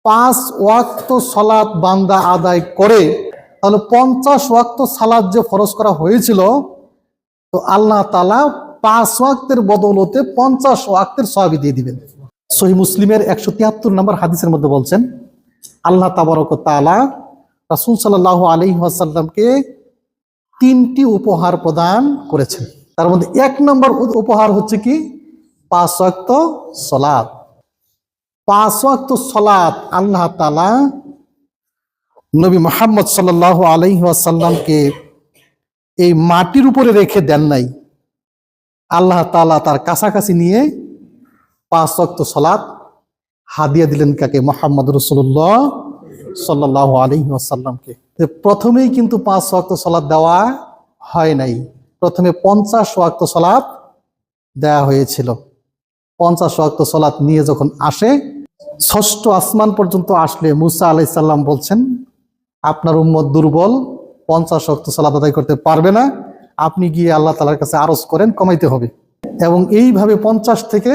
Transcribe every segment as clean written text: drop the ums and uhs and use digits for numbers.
5 ওয়াক্ত সালাত বান্দা আদায় করে, তাহলে 50 ওয়াক্ত সালাত যে ফরজ করা হয়েছিল, তো আল্লাহ তাআলা 5 ওয়াক্তের বদৌলতে 50 ওয়াক্তের সওয়াব দিয়ে দিবেন। সহিহ মুসলিমের 173 নম্বর হাদিসের মধ্যে বলছেন, আল্লাহ তাবারক ওয়া তাআলা রাসূল সাল্লাল্লাহু আলাইহি ওয়াসাল্লামকে 3টি উপহার প্রদান করেছেন। তার মধ্যে 1 নম্বর উপহার হচ্ছে কি? 5 ওয়াক্ত সালাত। 5 ওয়াক্ত সালাত আল্লাহ তাআলা নবী মুহাম্মদ সাল্লাল্লাহু আলাইহি ওয়াসাল্লামকে এই মাটির উপরে রেখে দেন নাই। আল্লাহ তাআলা তার কাছাকাছি নিয়ে 5 ওয়াক্ত সালাত হাদিয়া দিলেন কাকে? মুহাম্মদ রাসূলুল্লাহ সাল্লাল্লাহু আলাইহি ওয়াসাল্লামকে। প্রথমেই কিন্তু 5 ওয়াক্ত সালাত দেওয়া হয় নাই, প্রথমে 50 ওয়াক্ত সালাত দেওয়া হয়েছিল। 50 ওয়াক্ত সালাত নিয়ে যখন আসে, 6ষ্ঠ আসমান পর্যন্ত আসলে মুসা আলাইহিস সালাম বলছেন, আপনার উম্মত দুর্বল, 50 ওয়াক্ত সালাত আদায় করতে পারবে না, আপনি গিয়ে আল্লাহ তাআলার কাছে আরজ করেন, কমাইতে হবে। এবং এইভাবে 50 থেকে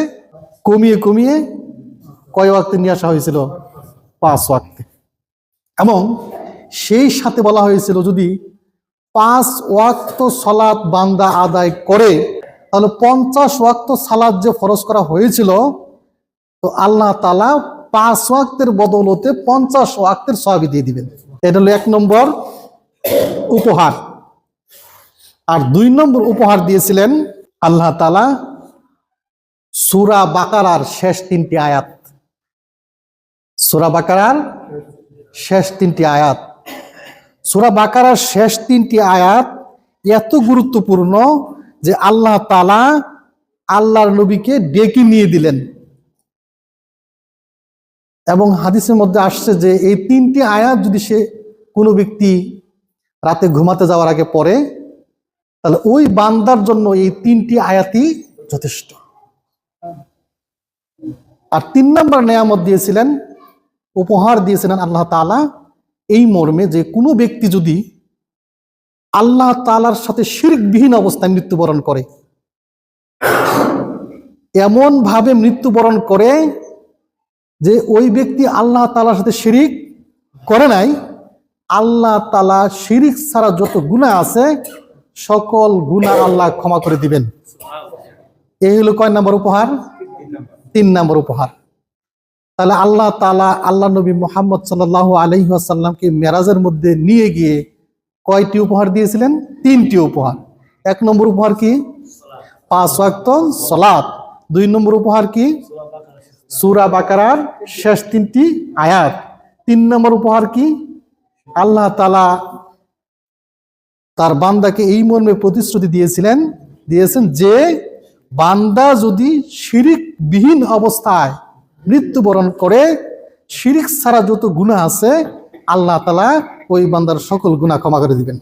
কমিয়ে কমিয়ে কয় ওয়াক্তে নিয়ে আসা হয়েছিল? 5 ওয়াক্তে। এবং সেই সাথে বলা হয়েছিল, যদি 5 ওয়াক্ত সালাত বান্দা আদায় করে, তাহলে 50 ওয়াক্ত সালাত যে ফরজ করা হয়েছিল, তো আল্লাহ তাআলা 5 ওয়াক্তের বদৌলতে 50 ওয়াক্তের সওয়াব দিয়ে দিবেন। এটা হলো 1 নম্বর উপহার। আর 2 নম্বর উপহার দিয়েছিলেন আল্লাহ তাআলা সূরা বাকারার শেষ 3টি আয়াত। সূরা বাকারার শেষ 3টি আয়াত, সূরা বাকারার শেষ 3টি আয়াত এত গুরুত্বপূর্ণ যে আল্লাহ তাআলা আল্লাহর নবীকে ডেকে নিয়ে দিলেন। এবং হাদিসের মধ্যে আসছে যে এই 3টি আয়াত যদি সে কোনো ব্যক্তি রাতে ঘুমাতে যাওয়ার আগে পড়ে, তাহলে ওই বান্দার জন্য এই 3টি আয়াতই যথেষ্ট। আর 3 নম্বর নেয়ামত দিয়েছিলেন, উপহার দিয়েছিলেন আল্লাহ তাআলা এই মর্মে যে কোনো ব্যক্তি যদি আল্লাহ তাআলার সাথে শিরকবিহীন অবস্থায় মৃত্যুবরণ করে, এমন ভাবে মৃত্যুবরণ করে যে ওই ব্যক্তি আল্লাহ তাআলার সাথে শিরিক করে নাই, আল্লাহ তাআলা শিরিক ছাড়া যত গুনাহ আছে সকল গুনাহ আল্লাহ ক্ষমা করে দিবেন। এই হলো কয় নম্বর উপহার? 3 নম্বর উপহার। তাহলে আল্লাহ তাআলা আল্লাহ নবী মুহাম্মদ সাল্লাল্লাহু আলাইহি ওয়াসাল্লামকে মেরাজের মধ্যে নিয়ে গিয়ে কয়টি উপহার দিয়েছিলেন? 3টি উপহার। 1 নম্বর উপহার কি? 5 ওয়াক্ত সালাত। 2 নম্বর উপহার কি? সূরা বাকারার শেষ 3টি আয়াত। 3 নম্বর উপহার কি? আল্লাহ তাআলা তার বান্দাকে এই মর্মে প্রতিশ্রুতি দিয়েছেন যে বান্দা যদি শিরিকবিহীন অবস্থায় মৃত্যুবরণ করে, শিরিক ছাড়া যত গুনাহ আছে আল্লাহ তাআলা ওই বান্দার সকল গুনাহ ক্ষমা করে দিবেন।